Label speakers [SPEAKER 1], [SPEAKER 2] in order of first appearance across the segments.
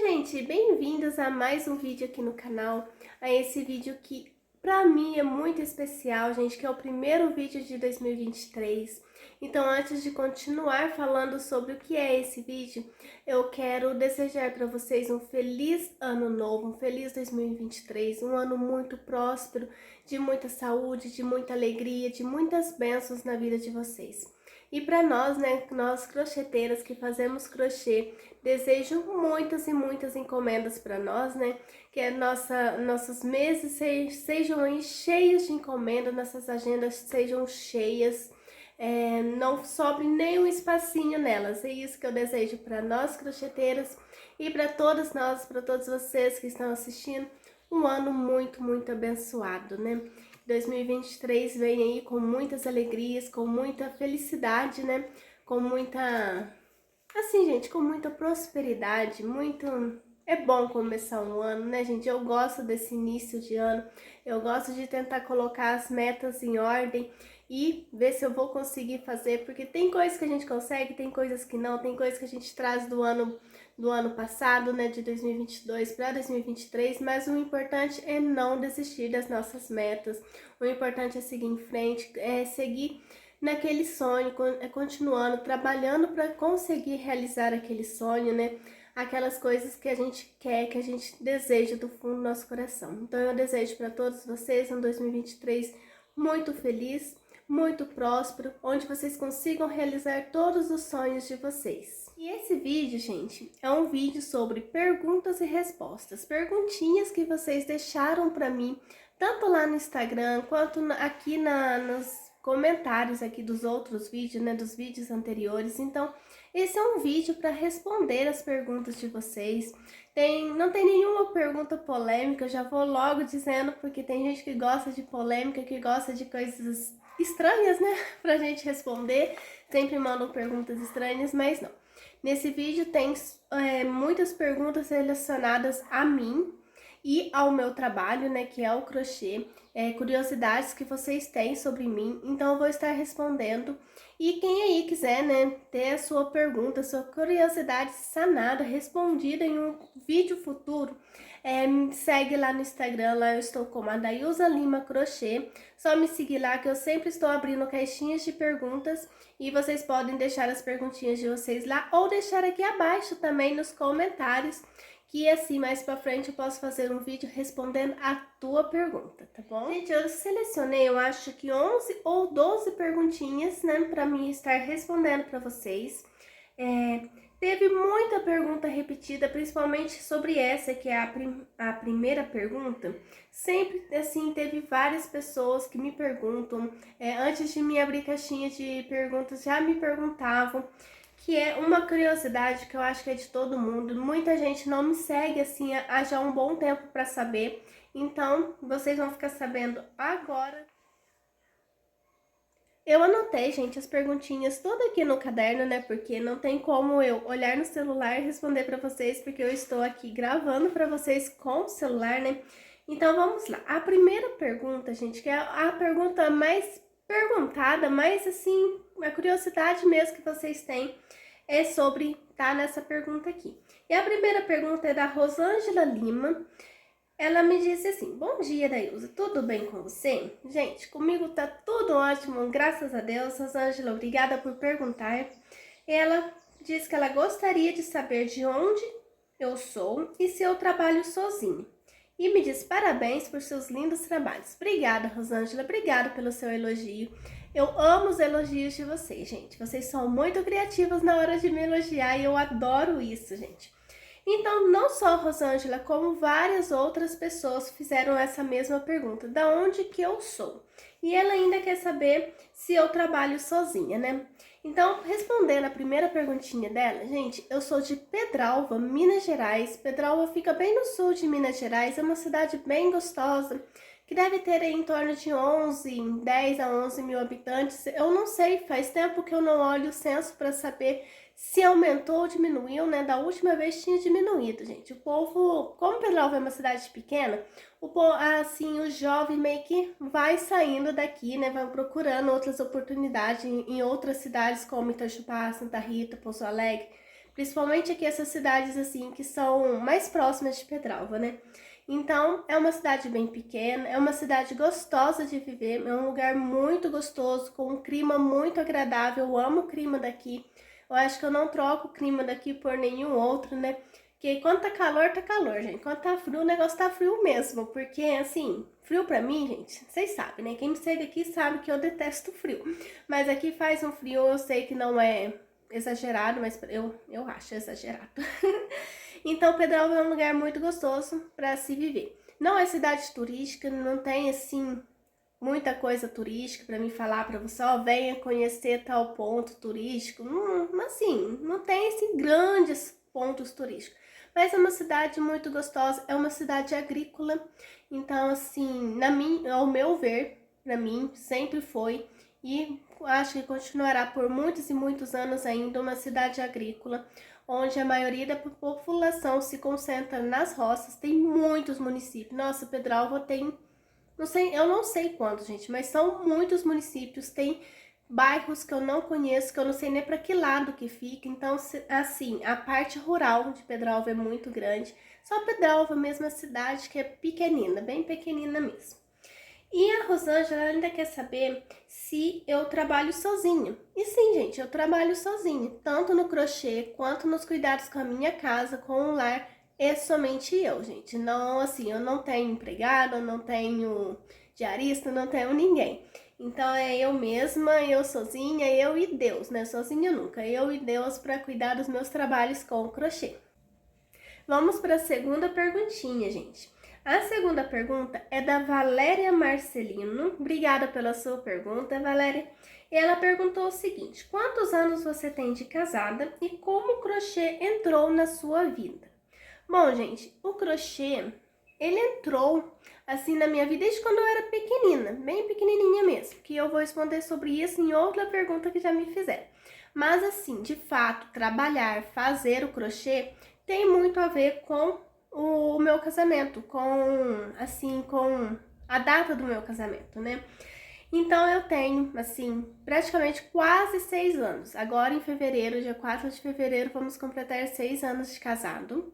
[SPEAKER 1] Oi gente, bem-vindos a mais um vídeo aqui no canal, a esse vídeo que pra mim é muito especial, gente, que é o primeiro vídeo de 2023. Então, antes de continuar falando sobre o que é esse vídeo, eu quero desejar para vocês um feliz ano novo, um feliz 2023, um ano muito próspero, de muita saúde, de muita alegria, de muitas bênçãos na vida de vocês. E para nós, né, nós crocheteiras que fazemos crochê, desejo muitas e muitas encomendas para nós, né, que nossos meses sejam aí cheios de encomendas, nossas agendas sejam cheias, não sobre nem um espacinho nelas. É isso que eu desejo para nós crocheteiras e para todas nós, para todos vocês que estão assistindo, um ano muito, muito abençoado, né? 2023 vem aí com muitas alegrias, com muita felicidade, né? Com muita, assim, gente, com muita prosperidade, muito. É bom começar um ano, né, gente? Eu gosto desse início de ano, eu gosto de tentar colocar as metas em ordem e ver se eu vou conseguir fazer, porque tem coisas que a gente consegue, tem coisas que não, tem coisas que a gente traz do ano passado, né, de 2022 para 2023, mas o importante é não desistir das nossas metas, o importante é seguir em frente, é seguir naquele sonho, continuando, trabalhando para conseguir realizar aquele sonho, né, aquelas coisas que a gente quer, que a gente deseja do fundo do nosso coração. Então eu desejo para todos vocês um 2023 muito feliz, muito próspero, onde vocês consigam realizar todos os sonhos de vocês. E esse vídeo, gente, é um vídeo sobre perguntas e respostas, perguntinhas que vocês deixaram para mim, tanto lá no Instagram, quanto aqui nos comentários aqui dos outros vídeos, né, dos vídeos anteriores. Então, esse é um vídeo para responder as perguntas de vocês. Não tem nenhuma pergunta polêmica, eu já vou logo dizendo, porque tem gente que gosta de polêmica, que gosta de coisas estranhas, né, pra gente responder. Sempre mandam perguntas estranhas, mas não. Nesse vídeo tem muitas perguntas relacionadas a mim e ao meu trabalho, né, que é o crochê, curiosidades que vocês têm sobre mim, então eu vou estar respondendo. E quem aí quiser, né, ter a sua pergunta, sua curiosidade sanada, respondida em um vídeo futuro, me segue lá no Instagram, lá eu estou como Adaiusa Lima Crochê, só me seguir lá que eu sempre estou abrindo caixinhas de perguntas e vocês podem deixar as perguntinhas de vocês lá ou deixar aqui abaixo também nos comentários, que assim mais pra frente eu posso fazer um vídeo respondendo a tua pergunta, tá bom? Gente, eu selecionei, eu acho que 11 ou 12 perguntinhas, né, pra mim estar respondendo pra vocês. Teve muita pergunta repetida, principalmente sobre essa, que é a primeira pergunta. Sempre, assim, teve várias pessoas que me perguntam, antes de me abrir caixinha de perguntas, já me perguntavam, que é uma curiosidade que eu acho que é de todo mundo. Muita gente não me segue, assim, há já um bom tempo para saber. Então, vocês vão ficar sabendo agora. Eu anotei, gente, as perguntinhas todas aqui no caderno, né? Porque não tem como eu olhar no celular e responder para vocês, porque eu estou aqui gravando para vocês com o celular, né? Então, vamos lá. A primeira pergunta, gente, que é a pergunta mais perguntada, mais assim, a curiosidade mesmo que vocês têm é sobre, tá nessa pergunta aqui. E a primeira pergunta é da Rosângela Lima. Ela me disse assim: bom dia, Dailza, tudo bem com você? Gente, comigo tá tudo ótimo, graças a Deus. Rosângela, obrigada por perguntar. Ela disse que ela gostaria de saber de onde eu sou e se eu trabalho sozinha. E me disse parabéns por seus lindos trabalhos. Obrigada, Rosângela, obrigada pelo seu elogio. Eu amo os elogios de vocês, gente. Vocês são muito criativas na hora de me elogiar e eu adoro isso, gente. Então, não só a Rosângela, como várias outras pessoas fizeram essa mesma pergunta: da onde que eu sou? E ela ainda quer saber se eu trabalho sozinha, né? Então, respondendo a primeira perguntinha dela, gente, eu sou de Pedralva, Minas Gerais. Pedralva fica bem no sul de Minas Gerais, é uma cidade bem gostosa, que deve ter aí em torno de 10 a 11 mil habitantes. Eu não sei, faz tempo que eu não olho o censo para saber se aumentou ou diminuiu, né? Da última vez tinha diminuído, gente. O povo, como Pedralva é uma cidade pequena, o povo, assim, o jovem meio que vai saindo daqui, né? Vai procurando outras oportunidades em outras cidades como Itajubá, Santa Rita, Pouso Alegre, Principalmente aqui essas cidades assim que são mais próximas de Pedralva, né? Então, é uma cidade bem pequena, é uma cidade gostosa de viver, é um lugar muito gostoso, com um clima muito agradável. Eu amo o clima daqui. Eu acho que eu não troco o clima daqui por nenhum outro, né? Porque quando tá calor, gente. Quando tá frio, o negócio tá frio mesmo. Porque, assim, frio pra mim, gente, vocês sabem, né? Quem me segue aqui sabe que eu detesto frio. Mas aqui faz um frio, eu sei que não é exagerado, mas eu acho exagerado. Então, Pedralva é um lugar muito gostoso para se viver. Não é cidade turística, não tem, assim, muita coisa turística para me falar para você, ó, venha conhecer tal ponto turístico. Assim, não tem, assim, grandes pontos turísticos. Mas é uma cidade muito gostosa, é uma cidade agrícola. Então, assim, ao meu ver, para mim, sempre foi e acho que continuará por muitos e muitos anos ainda uma cidade agrícola, onde a maioria da população se concentra nas roças. Tem muitos municípios. Nossa, Pedralva tem, não sei, eu não sei quantos, gente, mas são muitos municípios. Tem bairros que eu não conheço, que eu não sei nem para que lado que fica. Então, assim, a parte rural de Pedralva é muito grande. Só Pedralva mesmo, a cidade que é pequenina, bem pequenina mesmo. E a Rosângela ainda quer saber se eu trabalho sozinha. E sim, gente, eu trabalho sozinha, tanto no crochê quanto nos cuidados com a minha casa, com o lar. É somente eu, gente. Não, assim, eu não tenho empregada, eu não tenho diarista, não tenho ninguém. Então é eu mesma, eu sozinha, eu e Deus, né? Sozinha nunca. Eu e Deus para cuidar dos meus trabalhos com o crochê. Vamos para a segunda perguntinha, gente. A segunda pergunta é da Valéria Marcelino. Obrigada pela sua pergunta, Valéria. Ela perguntou o seguinte: quantos anos você tem de casada e como o crochê entrou na sua vida? Bom, gente, o crochê, ele entrou assim na minha vida desde quando eu era pequenina, bem pequenininha mesmo, que eu vou responder sobre isso em outra pergunta que já me fizeram. Mas assim, de fato, trabalhar, fazer o crochê tem muito a ver com o meu casamento, com a data do meu casamento, né? Então eu tenho, assim, praticamente quase 6 anos. Agora em fevereiro, dia 4 de fevereiro, vamos completar 6 anos de casado.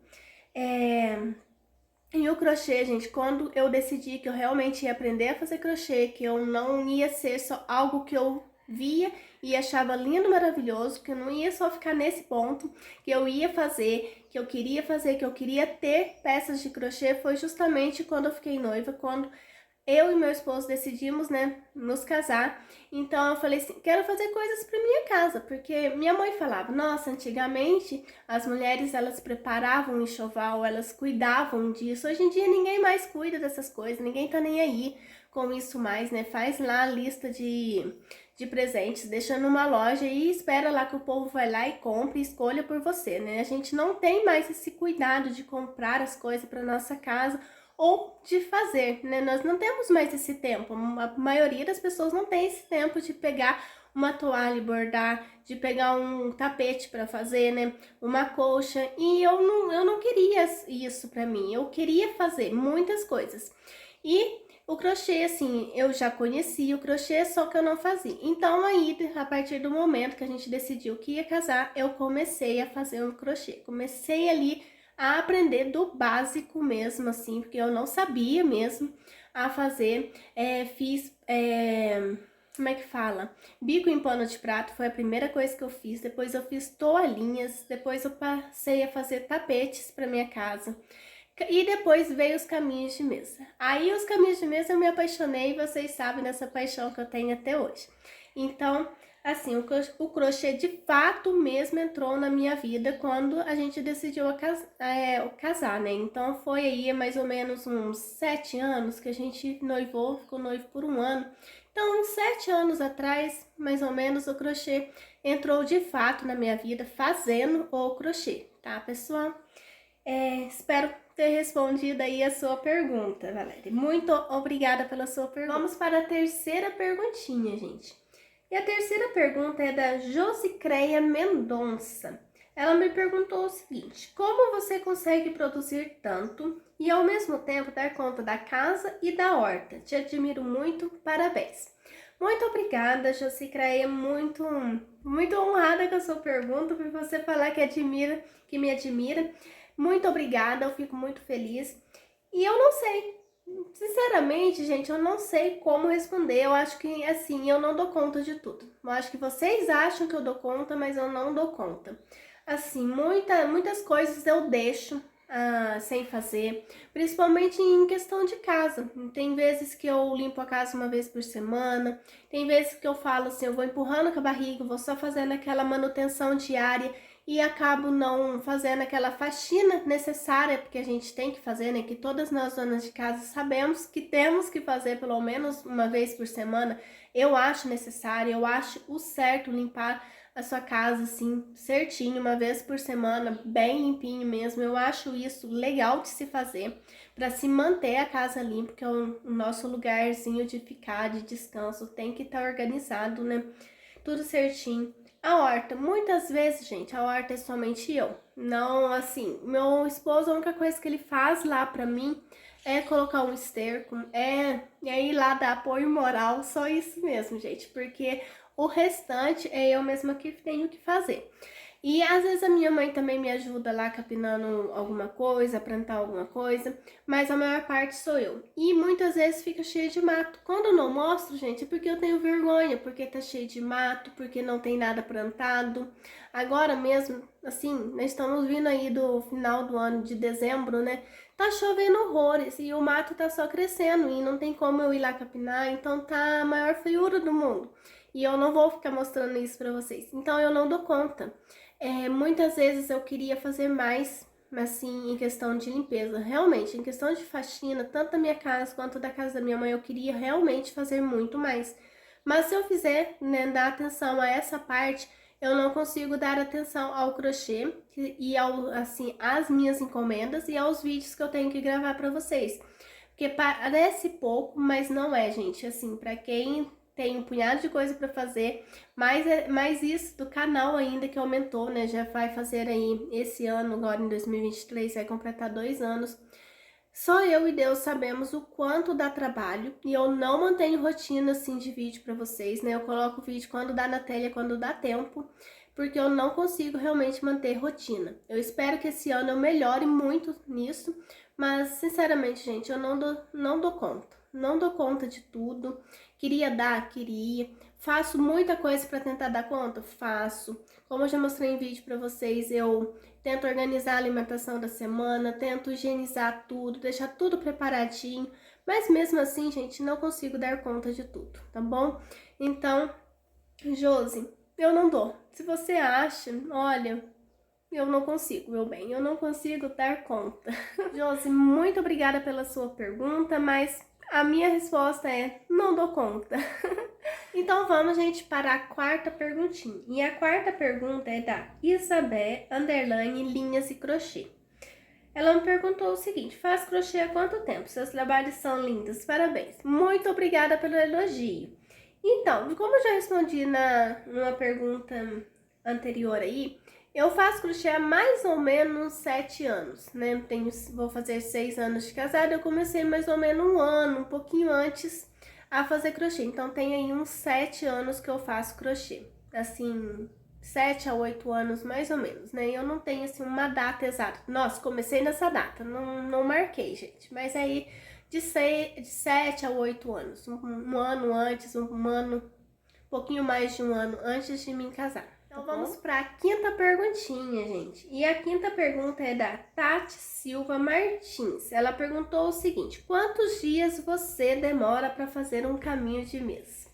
[SPEAKER 1] E o crochê, gente, quando eu decidi que eu realmente ia aprender a fazer crochê, que eu não ia ser só algo que eu via e achava lindo, maravilhoso, que eu não ia só ficar nesse ponto, que eu ia fazer, que eu queria fazer, que eu queria ter peças de crochê, foi justamente quando eu fiquei noiva, quando eu e meu esposo decidimos, né, nos casar. Então eu falei assim, quero fazer coisas para minha casa, porque minha mãe falava, nossa, antigamente as mulheres elas preparavam o enxoval, elas cuidavam disso. Hoje em dia ninguém mais cuida dessas coisas, ninguém tá nem aí com isso mais, né? Faz lá a lista de presentes, deixa numa loja e espera lá que o povo vai lá e compre e escolha por você, né? A gente não tem mais esse cuidado de comprar as coisas para nossa casa ou de fazer, né? Nós não temos mais esse tempo. A maioria das pessoas não tem esse tempo de pegar uma toalha e bordar, de pegar um tapete para fazer, né? Uma colcha. E eu não queria isso para mim. Eu queria fazer muitas coisas. E o crochê, assim, eu já conhecia o crochê, só que eu não fazia. Então, aí, a partir do momento que a gente decidiu que ia casar, eu comecei a fazer um crochê. Comecei ali a aprender do básico mesmo, assim, porque eu não sabia mesmo a fazer. Fiz, como é que fala? Bico em pano de prato foi a primeira coisa que eu fiz. Depois eu fiz toalhinhas, depois eu passei a fazer tapetes para minha casa. E depois veio os caminhos de mesa. Aí os caminhos de mesa eu me apaixonei e vocês sabem dessa paixão que eu tenho até hoje. Então, assim, o crochê de fato mesmo entrou na minha vida quando a gente decidiu casar, né? Então foi aí mais ou menos uns 7 anos que a gente noivou, ficou noivo por um ano. Então, uns 7 anos atrás, mais ou menos, o crochê entrou de fato na minha vida fazendo o crochê, tá, pessoal? Espero ter respondido aí a sua pergunta, Valéria. Muito obrigada pela sua pergunta. Vamos para a terceira perguntinha, gente. E a terceira pergunta é da Josicreia Mendonça. Ela me perguntou o seguinte: como você consegue produzir tanto e ao mesmo tempo dar conta da casa e da horta? Te admiro muito, parabéns. Muito obrigada, Josicraia, muito honrada com a sua pergunta, por você falar que me admira. Muito obrigada, eu fico muito feliz. E eu não sei, sinceramente, gente, eu não sei como responder. Eu acho que, assim, eu não dou conta de tudo. Eu acho que vocês acham que eu dou conta, mas eu não dou conta. Assim, muitas coisas eu deixo sem fazer, principalmente em questão de casa. Tem vezes que eu limpo a casa uma vez por semana, tem vezes que eu falo assim, eu vou empurrando com a barriga, vou só fazendo aquela manutenção diária e acabo não fazendo aquela faxina necessária, porque a gente tem que fazer, né? Que todas nós donas de casa sabemos que temos que fazer pelo menos uma vez por semana. Eu acho necessário, eu acho o certo limpar a sua casa assim, certinho, uma vez por semana, bem limpinho mesmo. Eu acho isso legal de se fazer para se manter a casa limpa, que é o nosso lugarzinho de ficar, de descanso, tem que estar organizado, né? Tudo certinho. A horta, muitas vezes, gente, a horta é somente eu. Não, assim, meu esposo, a única coisa que ele faz lá pra mim é colocar um esterco, é ir lá dar apoio moral, só isso mesmo, gente, porque o restante é eu mesma que tenho que fazer. E às vezes a minha mãe também me ajuda lá capinando alguma coisa, plantar alguma coisa, mas a maior parte sou eu. E muitas vezes fica cheio de mato. Quando eu não mostro, gente, é porque eu tenho vergonha, porque tá cheio de mato, porque não tem nada plantado. Agora mesmo, assim, nós estamos vindo aí do final do ano de dezembro, né? Tá chovendo horrores e o mato tá só crescendo e não tem como eu ir lá capinar, então tá a maior feiura do mundo. E eu não vou ficar mostrando isso pra vocês. Então eu não dou conta. Muitas vezes eu queria fazer mais, assim, em questão de limpeza. Realmente, em questão de faxina, tanto da minha casa quanto da casa da minha mãe, eu queria realmente fazer muito mais. Mas se eu fizer, né, dar atenção a essa parte, eu não consigo dar atenção ao crochê e assim, às minhas encomendas e aos vídeos que eu tenho que gravar pra vocês. Porque parece pouco, mas não é, gente. Assim, pra quem tem um punhado de coisa para fazer, mais isso do canal ainda que aumentou, né? Já vai fazer aí esse ano, agora em 2023, vai completar 2 anos. Só eu e Deus sabemos o quanto dá trabalho e eu não mantenho rotina assim de vídeo para vocês, né? Eu coloco o vídeo quando dá na telha, quando dá tempo, porque eu não consigo realmente manter rotina. Eu espero que esse ano eu melhore muito nisso, mas sinceramente, gente, eu não dou conta. Não dou conta de tudo. Queria dar, queria. Faço muita coisa para tentar dar conta? Faço. Como eu já mostrei em vídeo para vocês, eu tento organizar a alimentação da semana, tento higienizar tudo, deixar tudo preparadinho, mas mesmo assim, gente, não consigo dar conta de tudo, tá bom? Então, Josi, eu não dou. Se você acha, olha, eu não consigo, meu bem, eu não consigo dar conta. Josi, muito obrigada pela sua pergunta, mas a minha resposta é: não dou conta. Então vamos, gente, para a quarta perguntinha. E a quarta pergunta é da Isabel, _ linhas e crochê. Ela me perguntou o seguinte: faz crochê há quanto tempo? Seus trabalhos são lindos, parabéns. Muito obrigada pelo elogio. Então, como eu já respondi numa pergunta anterior aí, eu faço crochê há mais ou menos 7 anos, né? Vou fazer 6 anos de casada, eu comecei mais ou menos um ano, um pouquinho antes, a fazer crochê. Então tem aí uns 7 anos que eu faço crochê. Assim, 7 a 8 anos mais ou menos, né? Eu não tenho assim uma data exata. Nossa, comecei nessa data, não marquei, gente. Mas aí de 7 a 8 anos, um ano antes, um ano, um pouquinho mais de um ano antes de me casar. Então vamos para a quinta perguntinha, gente. E a quinta pergunta é da Tati Silva Martins. Ela perguntou o seguinte: quantos dias você demora para fazer um caminho de mesa?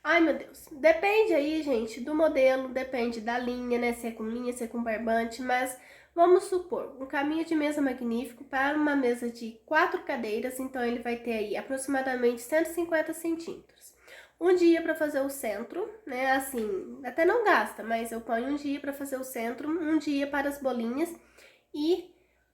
[SPEAKER 1] Ai, meu Deus. Depende aí, gente, do modelo, depende da linha, né? Se é com linha, se é com barbante, mas vamos supor, um caminho de mesa magnífico para uma mesa de 4 cadeiras, então ele vai ter aí aproximadamente 150 centímetros. Um dia para fazer o centro, né? Assim, até não gasta, mas eu ponho um dia para fazer o centro, um dia para as bolinhas e,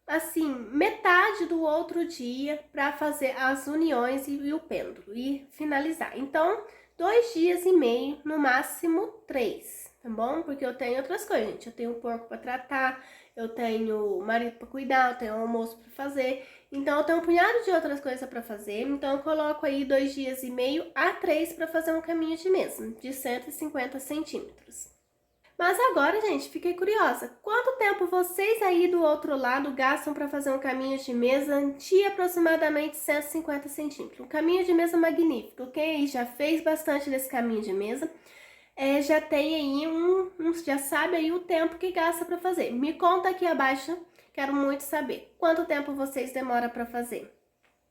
[SPEAKER 1] assim, metade do outro dia para fazer as uniões e o pêndulo e finalizar. Então, 2 dias e meio, no máximo 3, tá bom? Porque eu tenho outras coisas, gente. Eu tenho o porco para tratar, eu tenho o marido para cuidar, eu tenho o almoço para fazer. Então eu tenho um punhado de outras coisas para fazer, então eu coloco aí 2 dias e meio a 3 para fazer um caminho de mesa de 150 centímetros. Mas agora, gente, fiquei curiosa. Quanto tempo vocês aí do outro lado gastam para fazer um caminho de mesa de aproximadamente 150 centímetros? Um caminho de mesa magnífico. Quem aí já fez bastante desse caminho de mesa, já tem aí já sabe aí o tempo que gasta para fazer. Me conta aqui abaixo, quero muito saber quanto tempo vocês demoram para fazer.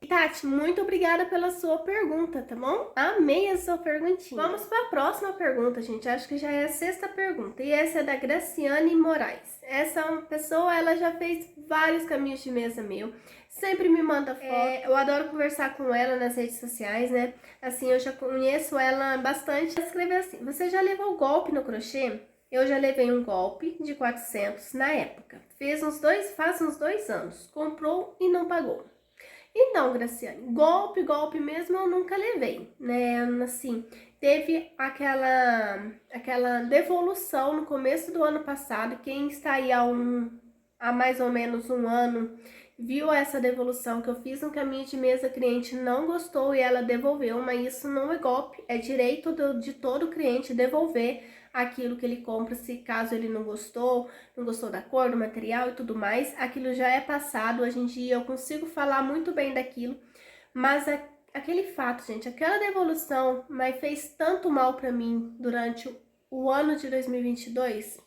[SPEAKER 1] Tati, muito obrigada pela sua pergunta, tá bom? Amei a sua perguntinha. Vamos para a próxima pergunta, gente. Acho que já é a 6ª pergunta. E essa é da Graciane Moraes. Essa pessoa, ela já fez vários caminhos de mesa meu. Sempre me manda foto. Eu adoro conversar com ela nas redes sociais, né? Assim, eu já conheço ela bastante. Ela escreveu assim: você já levou golpe no crochê? Eu já levei um golpe de 400 na época. Faz uns 2 anos. Comprou e não pagou. Então, Graciane, golpe mesmo eu nunca levei, né? Assim, teve aquela devolução no começo do ano passado. Quem está aí há mais ou menos um ano viu essa devolução que eu fiz um caminho de mesa, a cliente não gostou e ela devolveu, mas isso não é golpe, é direito de todo cliente devolver aquilo que ele compra, se caso ele não gostou da cor, do material e tudo mais, aquilo já é passado. Hoje em dia eu consigo falar muito bem daquilo, mas aquele fato, gente, aquela devolução, mas fez tanto mal para mim durante o ano de 2022,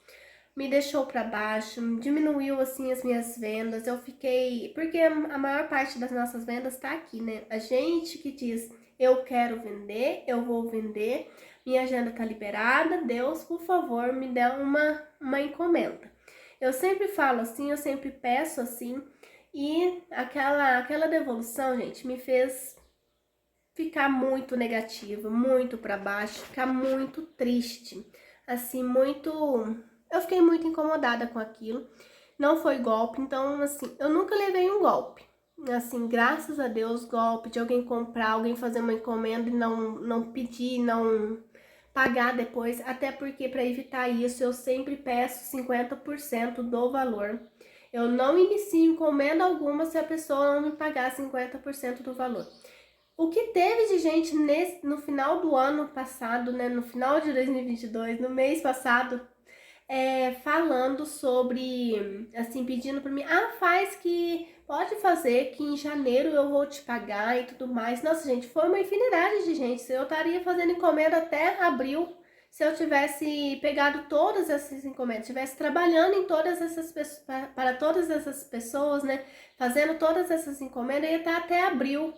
[SPEAKER 1] me deixou para baixo, diminuiu assim as minhas vendas. Eu fiquei, porque a maior parte das nossas vendas tá aqui, né? A gente que diz, eu quero vender, eu vou vender, minha agenda tá liberada, Deus, por favor, me dê uma encomenda. Eu sempre falo assim, eu sempre peço assim, e aquela devolução, gente, me fez ficar muito negativa, muito para baixo, ficar muito triste, assim, eu fiquei muito incomodada com aquilo. Não foi golpe, então, assim, eu nunca levei um golpe. Assim, graças a Deus, golpe de alguém comprar, alguém fazer uma encomenda e não pedir, não pagar depois. Até porque, para evitar isso, eu sempre peço 50% do valor. Eu não inicio encomenda alguma se a pessoa não me pagar 50% do valor. O que teve de gente no final do ano passado, né, no final de 2022, no mês passado, falando sobre, assim, pedindo para mim, pode fazer que em janeiro eu vou te pagar e tudo mais. Nossa, gente, foi uma infinidade de gente. Eu estaria fazendo encomenda até abril, se eu tivesse pegado todas essas encomendas, tivesse trabalhando em todas essas para todas essas pessoas, né, fazendo todas essas encomendas, eu ia estar até abril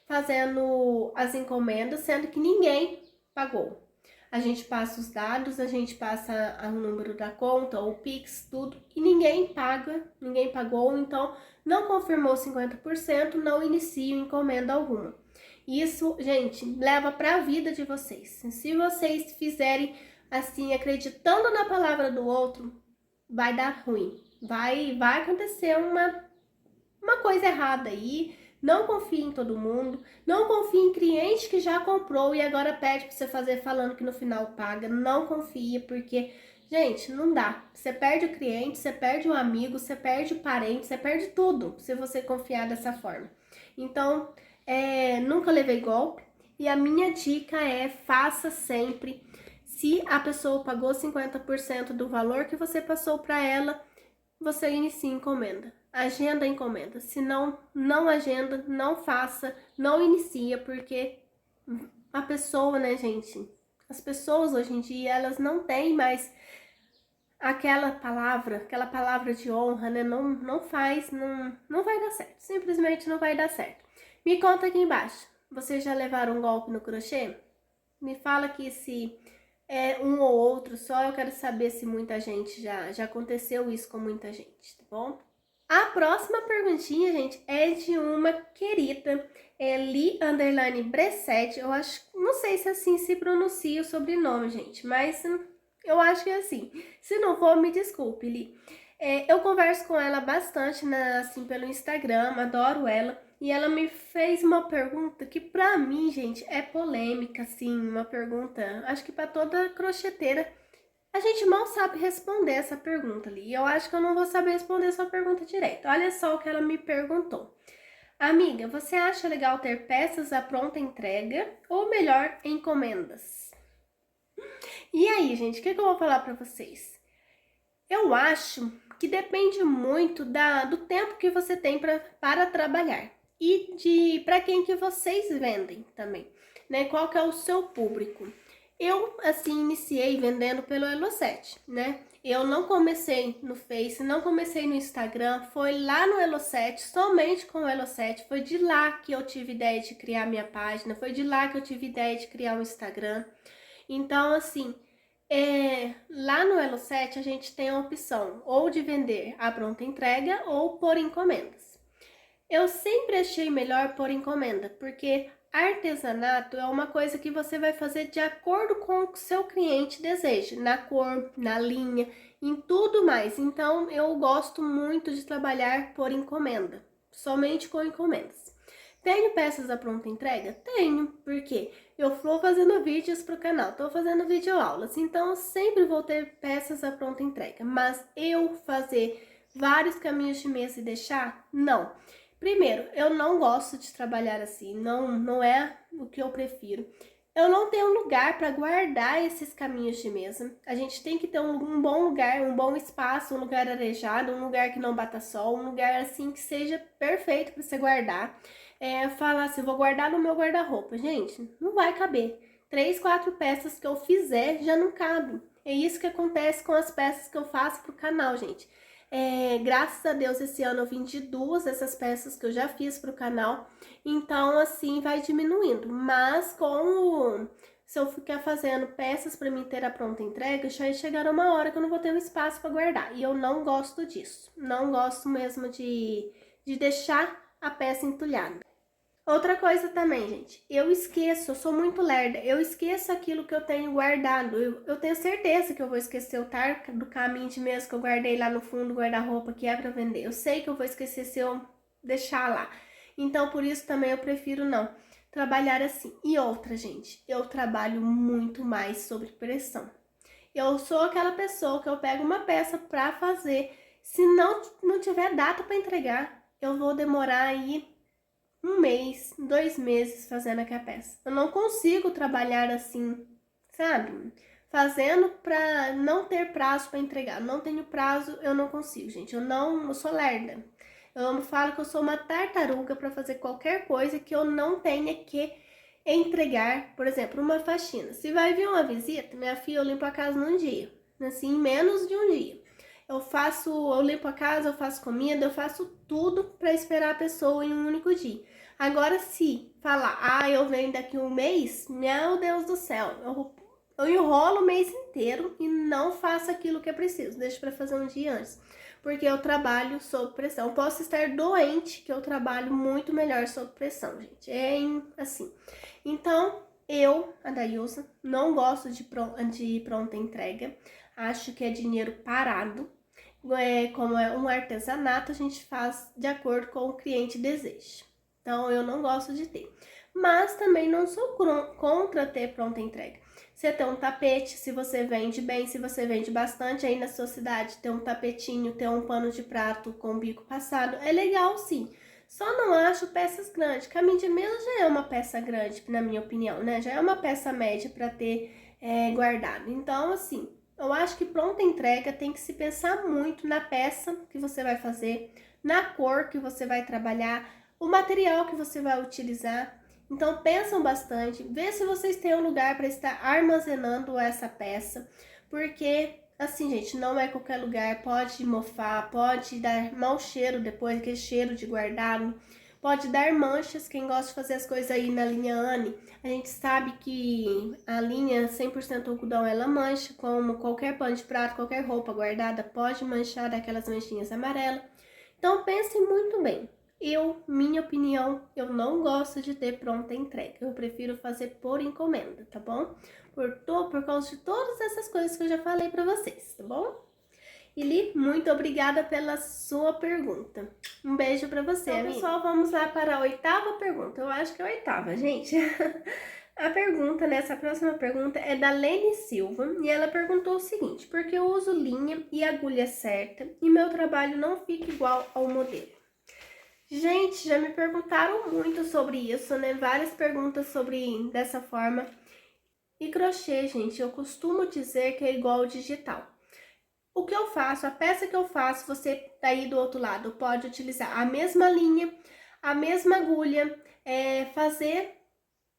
[SPEAKER 1] fazendo as encomendas, sendo que ninguém pagou. A gente passa os dados, a gente passa o número da conta, o Pix, tudo, e ninguém paga, ninguém pagou, então não confirmou 50%, não inicia encomenda alguma. Isso, gente, leva para a vida de vocês. Se vocês fizerem assim, acreditando na palavra do outro, vai dar ruim. Vai acontecer uma coisa errada aí. Não confie em todo mundo, não confie em cliente que já comprou e agora pede para você fazer falando que no final paga. Não confia, porque, gente, não dá. Você perde o cliente, você perde o amigo, você perde o parente, você perde tudo se você confiar dessa forma. Então, nunca levei golpe e a minha dica é: faça sempre. Se a pessoa pagou 50% do valor que você passou para ela, você inicia encomenda. Agenda a encomenda. Se não agenda, não faça, não inicia, porque a pessoa, né, gente? As pessoas hoje em dia, elas não têm mais aquela palavra de honra, né? Não vai dar certo. Simplesmente não vai dar certo. Me conta aqui embaixo. Vocês já levaram um golpe no crochê? Me fala aqui se é um ou outro só. Eu quero saber se muita gente já aconteceu isso com muita gente, tá bom? A próxima perguntinha, gente, é de uma querida, Li_Bresset. Eu acho, não sei se assim se pronuncia o sobrenome, gente, mas eu acho que é assim. Se não for, me desculpe, Li. Eu converso com ela bastante, assim, pelo Instagram, adoro ela. E ela me fez uma pergunta que pra mim, gente, é polêmica, assim, uma pergunta, acho que pra toda crocheteira. A gente mal sabe responder essa pergunta ali. E eu acho que eu não vou saber responder essa pergunta direito. Olha só o que ela me perguntou. Amiga, você acha legal ter peças à pronta entrega ou melhor, encomendas? E aí, gente, o que eu vou falar pra vocês? Eu acho que depende muito do tempo que você tem para trabalhar e de para quem que vocês vendem também, né? Qual que é o seu público? Eu, assim, iniciei vendendo pelo Elo7, né? Eu não comecei no Face, não comecei no Instagram, foi lá no Elo7, somente com o Elo7, foi de lá que eu tive ideia de criar minha página, foi de lá que eu tive ideia de criar um Instagram. Então, assim, lá no Elo7 a gente tem a opção ou de vender a pronta entrega ou por encomendas. Eu sempre achei melhor por encomenda, porque artesanato é uma coisa que você vai fazer de acordo com o que o seu cliente deseja, na cor, na linha, em tudo mais. Então, eu gosto muito de trabalhar por encomenda, somente com encomendas. Tenho peças à pronta entrega? Tenho, porque eu vou fazendo vídeos para o canal, estou fazendo videoaulas, então eu sempre vou ter peças à pronta entrega. Mas eu fazer vários caminhos de mesa e deixar? Não. Primeiro, eu não gosto de trabalhar assim, não é o que eu prefiro. Eu não tenho lugar para guardar esses caminhos de mesa. A gente tem que ter um bom lugar, um bom espaço, um lugar arejado, um lugar que não bata sol, um lugar assim que seja perfeito para você guardar. Falar assim, vou guardar no meu guarda-roupa. Gente, não vai caber. 3, 4 peças que eu fizer já não cabem. É isso que acontece com as peças que eu faço pro canal, gente. Graças a Deus, esse ano eu vendi 2 dessas peças que eu já fiz pro canal, então assim vai diminuindo, mas se eu ficar fazendo peças para mim ter a pronta entrega, já chegar uma hora que eu não vou ter um espaço para guardar, e eu não gosto disso, não gosto mesmo de deixar a peça entulhada. Outra coisa também, gente, eu esqueço, eu sou muito lerda, eu esqueço aquilo que eu tenho guardado, eu tenho certeza que eu vou esquecer o tar do caminho de mesa que eu guardei lá no fundo do guarda-roupa que é para vender, eu sei que eu vou esquecer se eu deixar lá, então por isso também eu prefiro não trabalhar assim. E outra, gente, eu trabalho muito mais sob pressão, eu sou aquela pessoa que eu pego uma peça para fazer, se não tiver data para entregar, eu vou demorar aí 1 mês, 2 meses fazendo aquela peça. Eu não consigo trabalhar assim, sabe? Fazendo pra não ter prazo para entregar. Não tenho prazo, eu não consigo, gente. Eu sou lerda. Eu falo que eu sou uma tartaruga para fazer qualquer coisa que eu não tenha que entregar. Por exemplo, uma faxina. Se vai vir uma visita, minha filha, eu limpo a casa num dia. Assim, em menos de um dia. Eu limpo a casa, eu faço comida, eu faço tudo para esperar a pessoa em um único dia. Agora, se falar, eu venho daqui 1 mês, meu Deus do céu, eu enrolo o mês inteiro e não faço aquilo que é preciso, deixo para fazer um dia antes. Porque eu trabalho sob pressão. Eu posso estar doente, que eu trabalho muito melhor sob pressão, gente. Assim. Então, eu, a Dailson, não gosto de pronta entrega. Acho que é dinheiro parado. Como é um artesanato, a gente faz de acordo com o cliente deseja. Então, eu não gosto de ter. Mas também não sou contra ter pronta entrega. Você tem um tapete, se você vende bem, se você vende bastante aí na sua cidade, ter um tapetinho, ter um pano de prato com bico passado, é legal sim. Só não acho peças grandes. Caminho de mesa já é uma peça grande, na minha opinião, né? Já é uma peça média para ter guardado. Então, assim, eu acho que pronta entrega tem que se pensar muito na peça que você vai fazer, na cor que você vai trabalhar, o material que você vai utilizar. Então pensam bastante, vê se vocês têm um lugar para estar armazenando essa peça, porque assim, gente, não é qualquer lugar, pode mofar, pode dar mau cheiro depois, aquele cheiro de guardado, pode dar manchas. Quem gosta de fazer as coisas aí na linha Anne, a gente sabe que a linha 100% algodão, ela mancha, como qualquer pano de prato, qualquer roupa guardada, pode manchar daquelas manchinhas amarelas. Então pensem muito bem. Minha opinião, eu não gosto de ter pronta entrega. Eu prefiro fazer por encomenda, tá bom? Por causa de todas essas coisas que eu já falei pra vocês, tá bom? Eli, muito obrigada pela sua pergunta. Um beijo pra você, então, pessoal, vamos lá para a 8ª pergunta. Eu acho que é a 8ª, gente. A pergunta, essa próxima pergunta é da Lene Silva e ela perguntou o seguinte: por que eu uso linha e agulha certa e meu trabalho não fica igual ao modelo? Gente, já me perguntaram muito sobre isso, né? Várias perguntas sobre dessa forma. E crochê, gente, eu costumo dizer que é igual ao digital. O que eu faço, a peça que eu faço, você daí do outro lado pode utilizar a mesma linha, a mesma agulha, fazer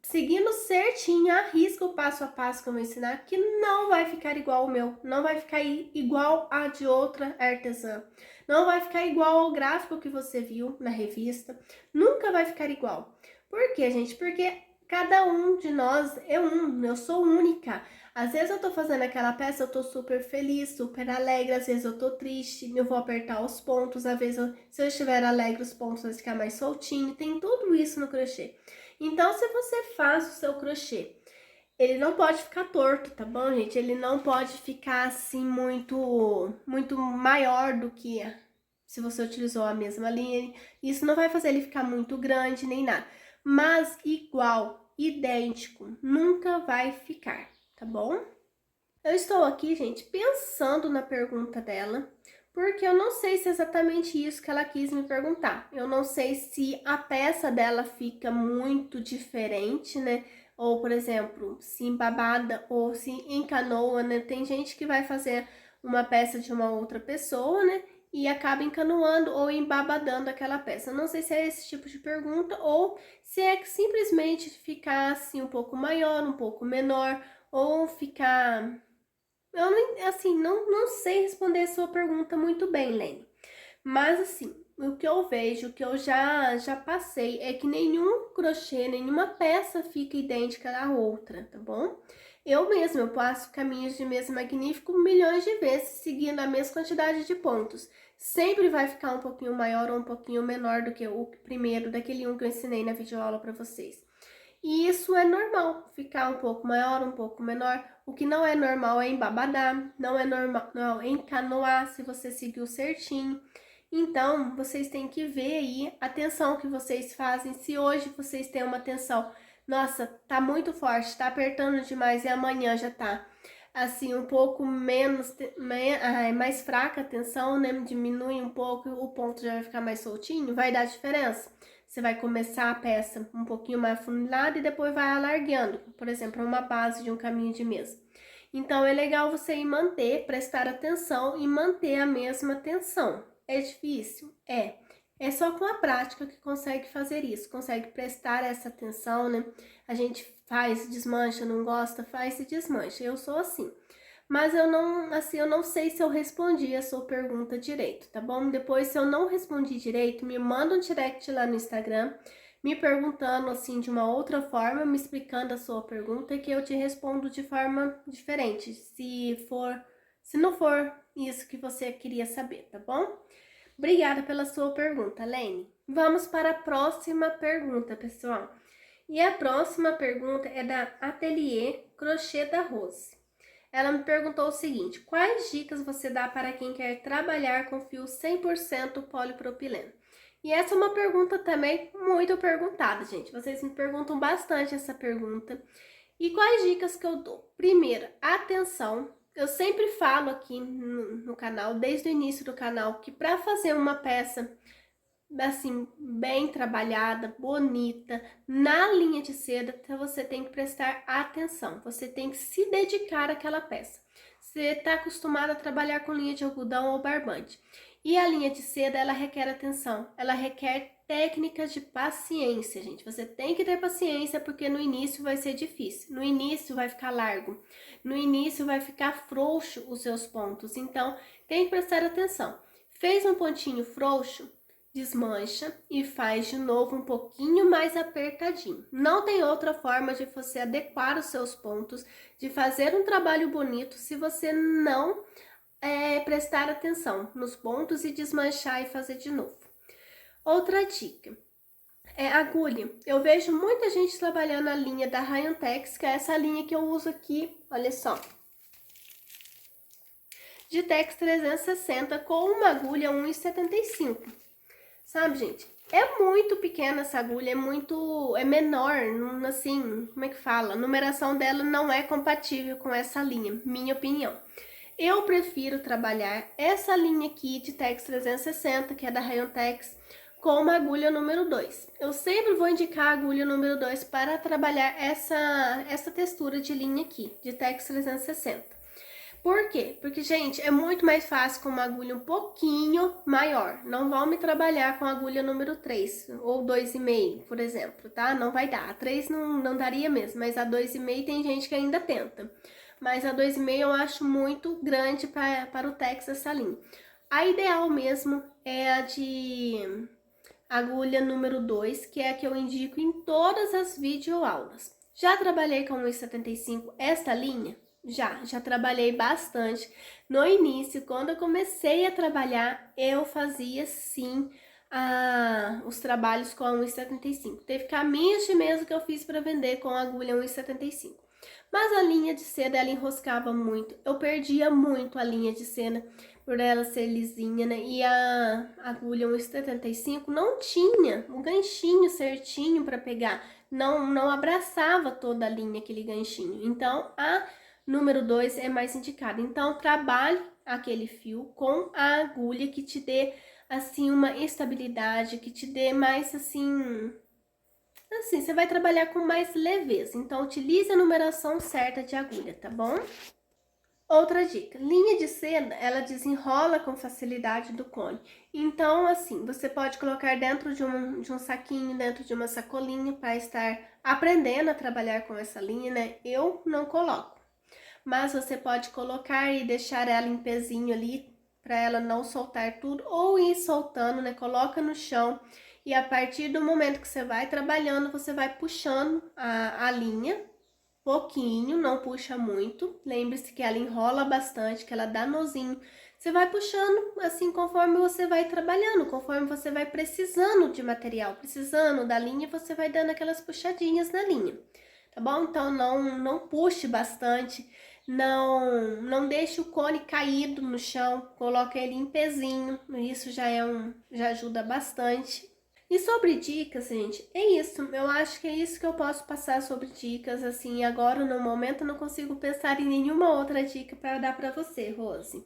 [SPEAKER 1] seguindo certinho, a risca o passo a passo que eu vou ensinar, que não vai ficar igual o meu, não vai ficar igual a de outra artesã, não vai ficar igual ao gráfico que você viu na revista, nunca vai ficar igual. Por quê, gente? Porque cada um de nós é um, eu sou única. Às vezes eu tô fazendo aquela peça, eu tô super feliz, super alegre, às vezes eu tô triste, eu vou apertar os pontos, às vezes se eu estiver alegre os pontos vão ficar mais soltinho, tem tudo isso no crochê. Então, se você faz o seu crochê, ele não pode ficar torto, tá bom, gente? Ele não pode ficar assim muito maior do que se você utilizou a mesma linha. Isso não vai fazer ele ficar muito grande nem nada. Mas igual, idêntico, nunca vai ficar, tá bom? Eu estou aqui, gente, pensando na pergunta dela, porque eu não sei se é exatamente isso que ela quis me perguntar. Eu não sei se a peça dela fica muito diferente, né? Ou, por exemplo, se embabada ou se encanoa, né? Tem gente que vai fazer uma peça de uma outra pessoa, né? E acaba encanoando ou embabadando aquela peça. Eu não sei se é esse tipo de pergunta ou se é que simplesmente ficar assim um pouco maior, um pouco menor, ou ficar eu não, assim, não sei responder a sua pergunta muito bem, Lene. Mas assim, o que eu vejo, o que eu já passei, é que nenhum crochê, nenhuma peça fica idêntica à outra, tá bom? Eu mesma, eu passo caminhos de mesa magnífico milhões de vezes, seguindo a mesma quantidade de pontos. Sempre vai ficar um pouquinho maior ou um pouquinho menor do que o primeiro, daquele um que eu ensinei na videoaula para vocês. E isso é normal, ficar um pouco maior, um pouco menor. O que não é normal é embabadar, não é normal não, é encanoar se você seguiu certinho. Então, vocês têm que ver aí a tensão que vocês fazem. Se hoje vocês têm uma tensão, nossa, tá muito forte, tá apertando demais e amanhã já tá assim um pouco menos, mais fraca a tensão, né? Diminui um pouco, o ponto já vai ficar mais soltinho, vai dar diferença. Você vai começar a peça um pouquinho mais afunilada e depois vai alargando, por exemplo, uma base de um caminho de mesa. Então, é legal você ir manter, prestar atenção e manter a mesma tensão. É difícil? É. É só com a prática que consegue fazer isso, consegue prestar essa atenção, né? A gente faz, desmancha, não gosta, faz e desmancha. Eu sou assim. Mas eu não, assim, eu não sei se eu respondi a sua pergunta direito, tá bom? Depois, se eu não respondi direito, me manda um direct lá no Instagram, me perguntando, assim, de uma outra forma, me explicando a sua pergunta, que eu te respondo de forma diferente, se não for isso que você queria saber, tá bom? Obrigada pela sua pergunta, Lene. Vamos para a próxima pergunta, pessoal. E a próxima pergunta é da Ateliê Crochê da Rose. Ela me perguntou o seguinte: quais dicas você dá para quem quer trabalhar com fio 100% polipropileno? E essa é uma pergunta também muito perguntada, gente. Vocês me perguntam bastante essa pergunta. E quais dicas que eu dou? Primeiro, atenção. Eu sempre falo aqui no canal, desde o início do canal, que para fazer uma peça assim, bem trabalhada, bonita, na linha de seda, então você tem que prestar atenção, você tem que se dedicar àquela peça. Você está acostumado a trabalhar com linha de algodão ou barbante. E a linha de seda, ela requer atenção, ela requer técnicas de paciência, gente. Você tem que ter paciência porque no início vai ser difícil, no início vai ficar largo, no início vai ficar frouxo os seus pontos, então tem que prestar atenção. Fez um pontinho frouxo? Desmancha e faz de novo um pouquinho mais apertadinho. Não tem outra forma de você adequar os seus pontos, de fazer um trabalho bonito se você não prestar atenção nos pontos e desmanchar e fazer de novo. Outra dica é agulha. Eu vejo muita gente trabalhando a linha da Rayantex, que é essa linha que eu uso aqui, olha só. De Tex 360 com uma agulha 1,75. Sabe, gente? É muito pequena essa agulha, é menor, assim, como é que fala? A numeração dela não é compatível com essa linha, minha opinião. Eu prefiro trabalhar essa linha aqui de Tex 360, que é da Rayon Tex, com uma agulha número 2. Eu sempre vou indicar a agulha número 2 para trabalhar essa textura de linha aqui, de Tex 360. Por quê? Porque, gente, é muito mais fácil com uma agulha um pouquinho maior. Não vão me trabalhar com a agulha número 3 ou 2,5, por exemplo, tá? Não vai dar. A 3 não daria mesmo, mas a 2,5 tem gente que ainda tenta. Mas a 2,5 eu acho muito grande para o Tex essa linha. A ideal mesmo é a de agulha número 2, que é a que eu indico em todas as videoaulas. Já trabalhei com 1,75 esta linha? Já trabalhei bastante. No início, quando eu comecei a trabalhar, eu fazia sim os trabalhos com a 1,75. Teve caminhos de mesa que eu fiz para vender com a agulha 1,75. Mas a linha de seda, ela enroscava muito. Eu perdia muito a linha de seda por ela ser lisinha, né? E a agulha 1,75 não tinha o ganchinho certinho para pegar. Não abraçava toda a linha, aquele ganchinho. Então, a número 2 é mais indicada. Então, trabalhe aquele fio com a agulha que te dê, assim, uma estabilidade, que te dê mais, assim, você vai trabalhar com mais leveza. Então, utilize a numeração certa de agulha, tá bom? Outra dica, linha de seda, ela desenrola com facilidade do cone. Então, assim, você pode colocar dentro de um saquinho, dentro de uma sacolinha, para estar aprendendo a trabalhar com essa linha, né? Eu não coloco. Mas você pode colocar e deixar ela em pezinho ali, para ela não soltar tudo, ou ir soltando, né? Coloca no chão e a partir do momento que você vai trabalhando, você vai puxando a linha, pouquinho, não puxa muito. Lembre-se que ela enrola bastante, que ela dá nozinho. Você vai puxando assim conforme você vai trabalhando, conforme você vai precisando de material, precisando da linha, você vai dando aquelas puxadinhas na linha, tá bom? Então não puxe bastante, não deixe o cone caído no chão, coloque ele em pezinho, isso já ajuda bastante. E sobre dicas, gente, é isso. Eu acho que é isso que eu posso passar sobre dicas, assim, agora no momento eu não consigo pensar em nenhuma outra dica para dar para você, Rose.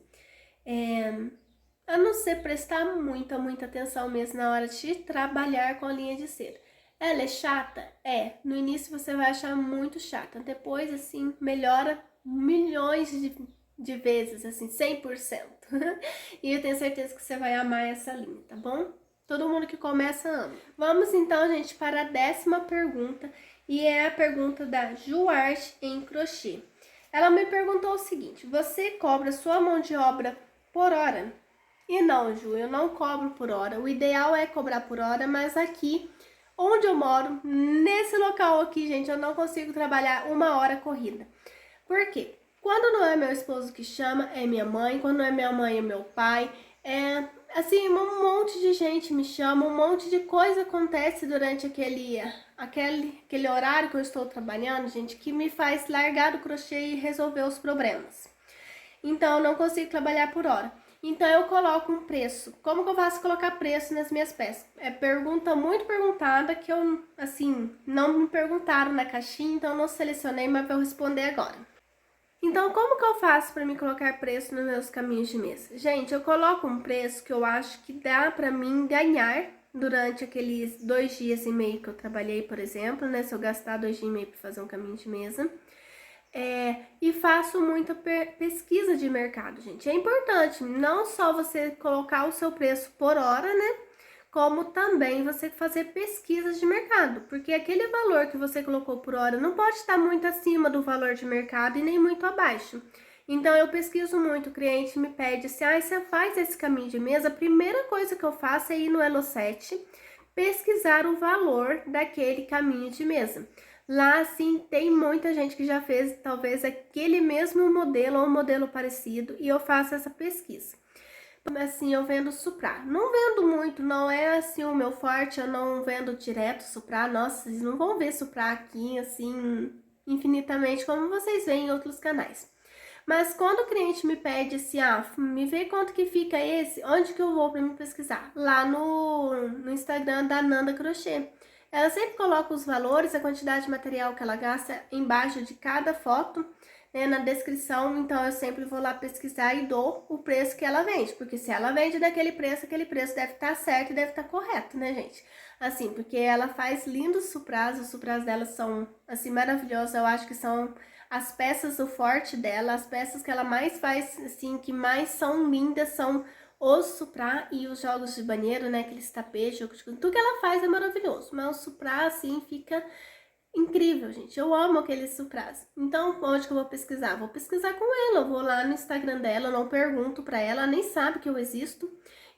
[SPEAKER 1] A não ser prestar muita atenção mesmo na hora de trabalhar com a linha de seda. Ela é chata? É. No início você vai achar muito chata. Depois, assim, melhora milhões de vezes, assim, 100%. E eu tenho certeza que você vai amar essa linha, tá bom? Todo mundo que começa ama. Vamos então, gente, para a 10ª pergunta. E é a pergunta da Juarte em crochê. Ela me perguntou o seguinte: você cobra sua mão de obra por hora? E não, Ju, eu não cobro por hora. O ideal é cobrar por hora, mas aqui onde eu moro, nesse local aqui, gente, eu não consigo trabalhar 1 hora corrida. Por quê? Quando não é meu esposo que chama, é minha mãe. Quando não é minha mãe, é meu pai. Assim, um monte de gente me chama, um monte de coisa acontece durante aquele horário que eu estou trabalhando, gente, que me faz largar do crochê e resolver os problemas. Então, eu não consigo trabalhar por hora. Então, eu coloco um preço. Como que eu faço colocar preço nas minhas peças? É pergunta muito perguntada que eu, assim, não me perguntaram na caixinha, então eu não selecionei, mas vou responder agora. Então, como que eu faço para me colocar preço nos meus caminhos de mesa? Gente, eu coloco um preço que eu acho que dá para mim ganhar durante aqueles 2 dias e meio que eu trabalhei, por exemplo, né? Se eu gastar 2 dias e meio para fazer um caminho de mesa. E faço muita pesquisa de mercado, gente. É importante não só você colocar o seu preço por hora, né? Como também você fazer pesquisas de mercado, porque aquele valor que você colocou por hora não pode estar muito acima do valor de mercado e nem muito abaixo. Então, eu pesquiso muito, o cliente me pede assim, você faz esse caminho de mesa, a primeira coisa que eu faço é ir no Elo7, pesquisar o valor daquele caminho de mesa. Lá, sim, tem muita gente que já fez, talvez, aquele mesmo modelo ou um modelo parecido, e eu faço essa pesquisa. Assim, eu vendo suprá. Não vendo muito, não é assim o meu forte, eu não vendo direto suprá. Nossa, vocês não vão ver suprá aqui, assim, infinitamente, como vocês veem em outros canais. Mas quando o cliente me pede assim, me vê quanto que fica esse, onde que eu vou para me pesquisar? Lá no Instagram da Nanda Crochê. Ela sempre coloca os valores, a quantidade de material que ela gasta embaixo de cada foto, né, na descrição, então eu sempre vou lá pesquisar e dou o preço que ela vende, porque se ela vende daquele preço, aquele preço deve estar certo e deve estar correto, né, gente? Assim, porque ela faz lindos suprás, os suprás dela são, assim, maravilhosos, eu acho que são as peças, o forte dela, as peças que ela mais faz, assim, que mais são lindas, são os suprá e os jogos de banheiro, né, aqueles tapetes, tudo que ela faz é maravilhoso, mas o suprá, assim, fica incrível, gente. Eu amo aqueles suprás. Então, onde que eu vou pesquisar? Vou pesquisar com ela, eu vou lá no Instagram dela, eu não pergunto pra ela, ela nem sabe que eu existo,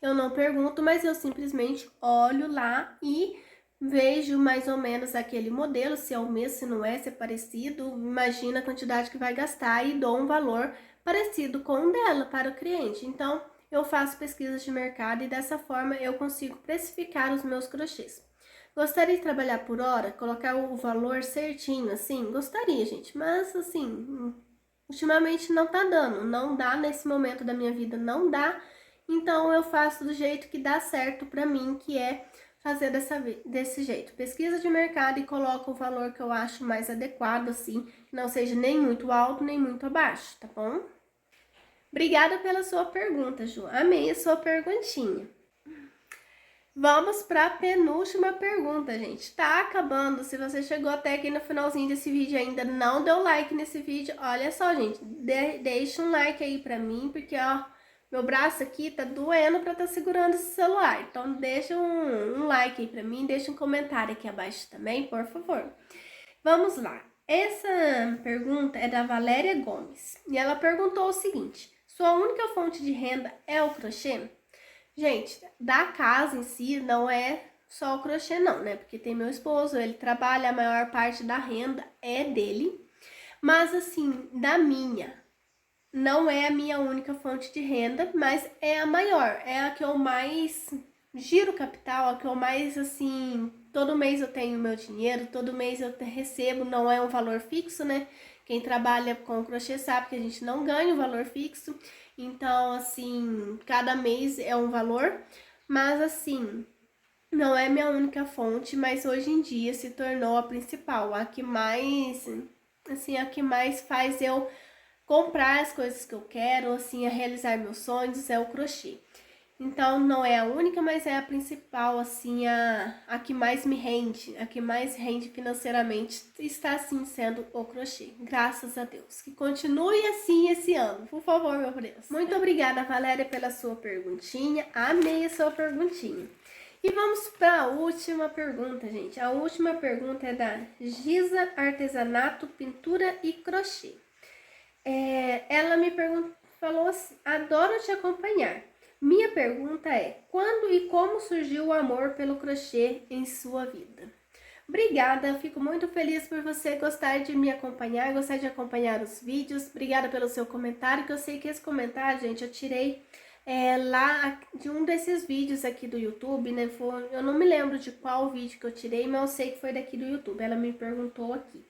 [SPEAKER 1] eu não pergunto, mas eu simplesmente olho lá e vejo mais ou menos aquele modelo, se é o mesmo, se não é, se é parecido, imagina a quantidade que vai gastar e dou um valor parecido com o dela para o cliente. Então, eu faço pesquisas de mercado e dessa forma eu consigo precificar os meus crochês. Gostaria de trabalhar por hora, colocar o valor certinho, assim? Gostaria, gente, mas assim, ultimamente não tá dando, não dá nesse momento da minha vida, não dá. Então eu faço do jeito que dá certo pra mim, que é fazer desse jeito. Pesquisa de mercado e coloco o valor que eu acho mais adequado, assim, que não seja nem muito alto, nem muito abaixo, tá bom? Obrigada pela sua pergunta, Ju. Amei a sua perguntinha. Vamos para a penúltima pergunta, gente. Tá acabando. Se você chegou até aqui no finalzinho desse vídeo e ainda não deu like nesse vídeo, olha só, gente, deixa um like aí pra mim, porque, ó, meu braço aqui tá doendo pra tá segurando esse celular. Então, deixa um like aí pra mim, deixa um comentário aqui abaixo também, por favor. Vamos lá. Essa pergunta é da Valéria Gomes. E ela perguntou o seguinte: sua única fonte de renda é o crochê? Gente, da casa em si não é só o crochê não, né? Porque tem meu esposo, ele trabalha, a maior parte da renda é dele. Mas assim, da minha, não é a minha única fonte de renda, mas é a maior, é a que eu mais giro capital, a que eu mais, assim, todo mês eu tenho meu dinheiro, todo mês eu recebo, não é um valor fixo, né? Quem trabalha com crochê sabe que a gente não ganha o valor fixo, então, assim, cada mês é um valor, mas assim, não é minha única fonte, mas hoje em dia se tornou a principal, a que mais, assim, a que mais faz eu comprar as coisas que eu quero, assim, a realizar meus sonhos é o crochê. Então, não é a única, mas é a principal, assim, a que mais me rende, a que mais rende financeiramente, está, assim, sendo o crochê. Graças a Deus. Que continue assim esse ano, por favor, meu Deus. Muito obrigada, Valéria, pela sua perguntinha. Amei a sua perguntinha. E vamos para a última pergunta, gente. A última pergunta é da Giza Artesanato, Pintura e Crochê. Ela me falou assim: adoro te acompanhar. Minha pergunta é: quando e como surgiu o amor pelo crochê em sua vida? Obrigada, fico muito feliz por você gostar de me acompanhar, gostar de acompanhar os vídeos. Obrigada pelo seu comentário, que eu sei que esse comentário, gente, eu tirei lá de um desses vídeos aqui do YouTube, né? Eu não me lembro de qual vídeo que eu tirei, mas eu sei que foi daqui do YouTube. Ela me perguntou aqui.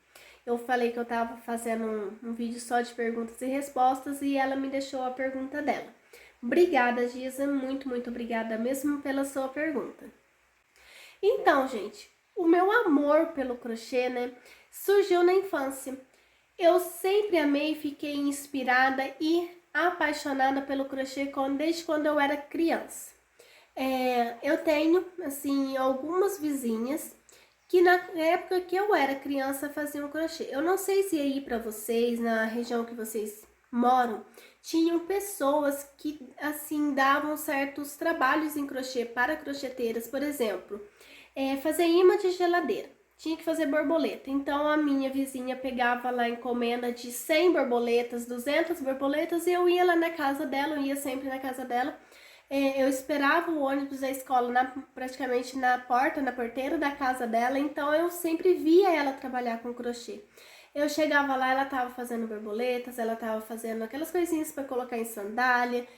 [SPEAKER 1] Eu falei que eu tava fazendo um vídeo só de perguntas e respostas e ela me deixou a pergunta dela. Obrigada, Giza, muito, muito obrigada mesmo pela sua pergunta. Então, gente, o meu amor pelo crochê, né, surgiu na infância. Eu sempre amei e fiquei inspirada e apaixonada pelo crochê desde quando eu era criança. Eu tenho, assim, algumas vizinhas que na época que eu era criança faziam crochê. Eu não sei se aí para vocês, na região que vocês moram, tinham pessoas que, assim, davam certos trabalhos em crochê para crocheteiras, por exemplo, fazer imã de geladeira. Tinha que fazer borboleta. Então, a minha vizinha pegava lá encomenda de 100 borboletas, 200 borboletas, e eu ia lá na casa dela, eu ia sempre na casa dela. Eu esperava o ônibus da escola praticamente na porta, na porteira da casa dela, então eu sempre via ela trabalhar com crochê. Eu chegava lá, ela tava fazendo borboletas, ela tava fazendo aquelas coisinhas para colocar em sandália,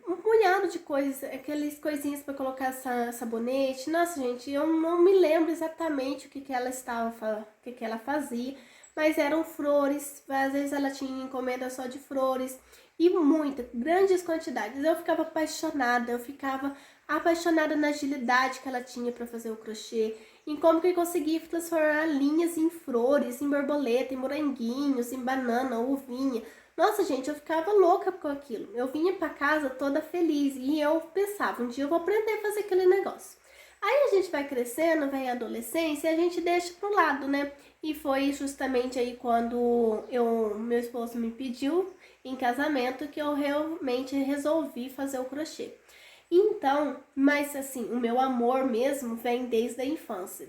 [SPEAKER 1] um punhado de coisas, aquelas coisinhas para colocar sabonete. Nossa, gente, eu não me lembro exatamente o que ela fazia, mas eram flores, às vezes ela tinha encomenda só de flores e muitas, grandes quantidades. Eu ficava apaixonada na agilidade que ela tinha para fazer o crochê. em como que eu consegui transformar linhas em flores, em borboleta, em moranguinhos, em banana, uvinha. Nossa, gente, eu ficava louca com aquilo. Eu vinha pra casa toda feliz e eu pensava, um dia eu vou aprender a fazer aquele negócio. Aí a gente vai crescendo, vai à adolescência e a gente deixa pro lado, né? E foi justamente aí quando meu esposo me pediu em casamento que eu realmente resolvi fazer o crochê. Então, mas assim, o meu amor mesmo vem desde a infância,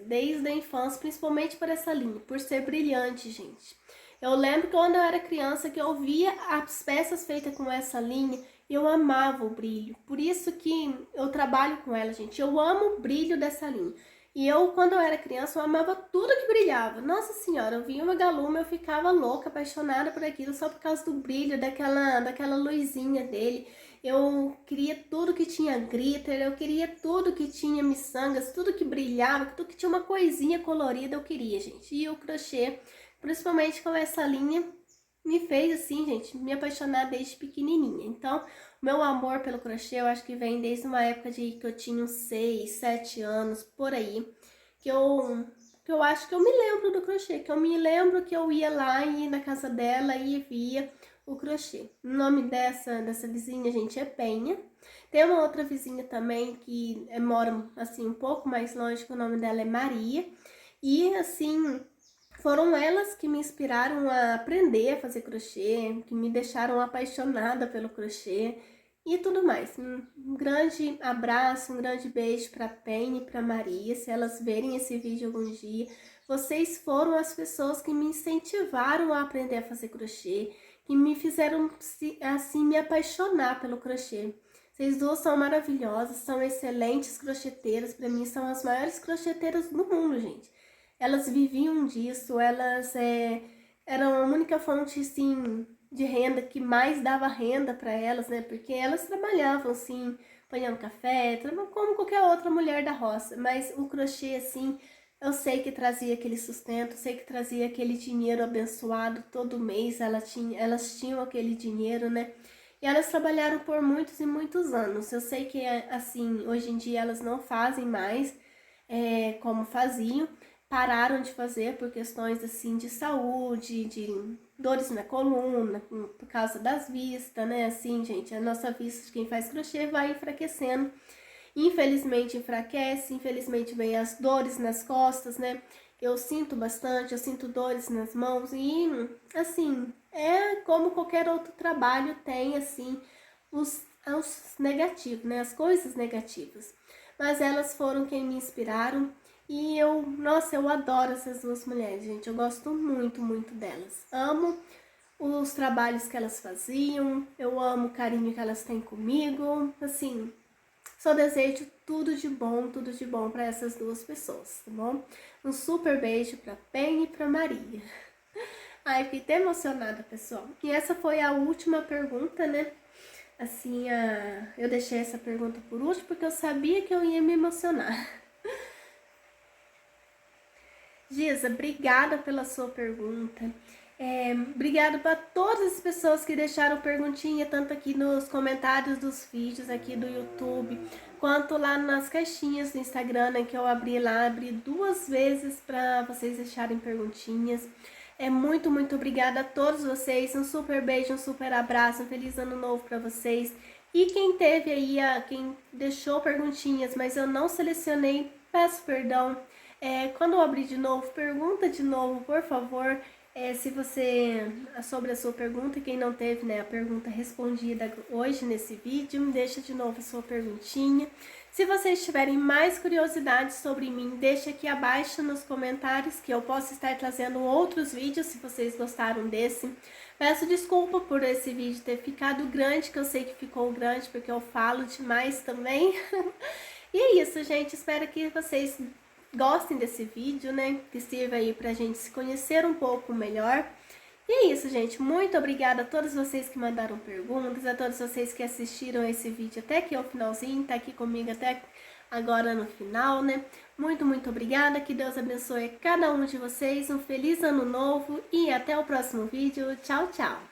[SPEAKER 1] principalmente por essa linha, por ser brilhante, gente. Eu lembro que quando eu era criança que eu via as peças feitas com essa linha, eu amava o brilho. Por isso que eu trabalho com ela, gente. Eu amo o brilho dessa linha. E eu, quando eu era criança, eu amava tudo que brilhava. Nossa senhora, eu via uma galume, eu ficava louca, apaixonada por aquilo, só por causa do brilho, daquela luzinha dele. Eu queria tudo que tinha glitter, eu queria tudo que tinha miçangas, tudo que brilhava, tudo que tinha uma coisinha colorida, eu queria, gente. E o crochê, principalmente com essa linha, me fez assim, gente, me apaixonar desde pequenininha. Então, meu amor pelo crochê, eu acho que vem desde uma época de que eu tinha uns 6, 7 anos, por aí, que eu acho que eu me lembro do crochê, que eu me lembro que eu ia lá e na casa dela e via o crochê. O nome dessa vizinha, gente, é Penha. Tem uma outra vizinha também que mora assim um pouco mais longe, que o nome dela é Maria. E assim, foram elas que me inspiraram a aprender a fazer crochê, que me deixaram apaixonada pelo crochê e tudo mais. Um grande abraço, um grande beijo para Penny e para Maria, se elas verem esse vídeo algum dia. Vocês foram as pessoas que me incentivaram a aprender a fazer crochê, que me fizeram assim me apaixonar pelo crochê. Vocês duas são maravilhosas, são excelentes crocheteiras, para mim são as maiores crocheteiras do mundo, gente. Elas viviam disso, elas eram a única fonte, assim, de renda que mais dava renda para elas, né? Porque elas trabalhavam, assim, apanhando café, como qualquer outra mulher da roça. Mas o crochê, assim, eu sei que trazia aquele sustento, sei que trazia aquele dinheiro abençoado todo mês, elas tinham aquele dinheiro, né? E elas trabalharam por muitos e muitos anos. Eu sei que, assim, hoje em dia elas não fazem mais como faziam, pararam de fazer por questões assim de saúde, de dores na coluna, por causa das vistas, né? Assim, gente, a nossa vista de quem faz crochê vai enfraquecendo. Infelizmente enfraquece, infelizmente vem as dores nas costas, né? Eu sinto bastante, eu sinto dores nas mãos e, assim, é como qualquer outro trabalho tem, assim, os negativos, né? As coisas negativas. Mas elas foram quem me inspiraram e nossa, eu adoro essas duas mulheres, gente. Eu gosto muito, muito delas. Amo os trabalhos que elas faziam, eu amo o carinho que elas têm comigo, assim, só desejo tudo de bom para essas duas pessoas, tá bom? Um super beijo para Pen e para Maria. Ai, fiquei até emocionada, pessoal. E essa foi a última pergunta, né? Assim, eu deixei essa pergunta por último porque eu sabia que eu ia me emocionar. Giza, obrigada pela sua pergunta. Obrigada para todas as pessoas que deixaram perguntinha, tanto aqui nos comentários dos vídeos aqui do YouTube, quanto lá nas caixinhas do Instagram, né, que eu abri 2 vezes para vocês deixarem perguntinhas. Muito, muito obrigada a todos vocês. Um super beijo, um super abraço, um feliz ano novo para vocês. E quem teve aí, quem deixou perguntinhas, mas eu não selecionei, peço perdão. Quando eu abrir de novo, pergunta de novo, por favor. Se você, sobre a sua pergunta, quem não teve, né, a pergunta respondida hoje nesse vídeo, deixa de novo a sua perguntinha. Se vocês tiverem mais curiosidades sobre mim, deixa aqui abaixo nos comentários que eu posso estar trazendo outros vídeos se vocês gostaram desse. Peço desculpa por esse vídeo ter ficado grande, que eu sei que ficou grande porque eu falo demais também. E é isso, gente. Espero que vocês gostem desse vídeo, né? Que sirva aí pra gente se conhecer um pouco melhor. E é isso, gente. Muito obrigada a todos vocês que mandaram perguntas, a todos vocês que assistiram esse vídeo até aqui ao finalzinho, tá aqui comigo até agora no final, né? Muito, muito obrigada. Que Deus abençoe cada um de vocês. Um feliz ano novo e até o próximo vídeo. Tchau, tchau!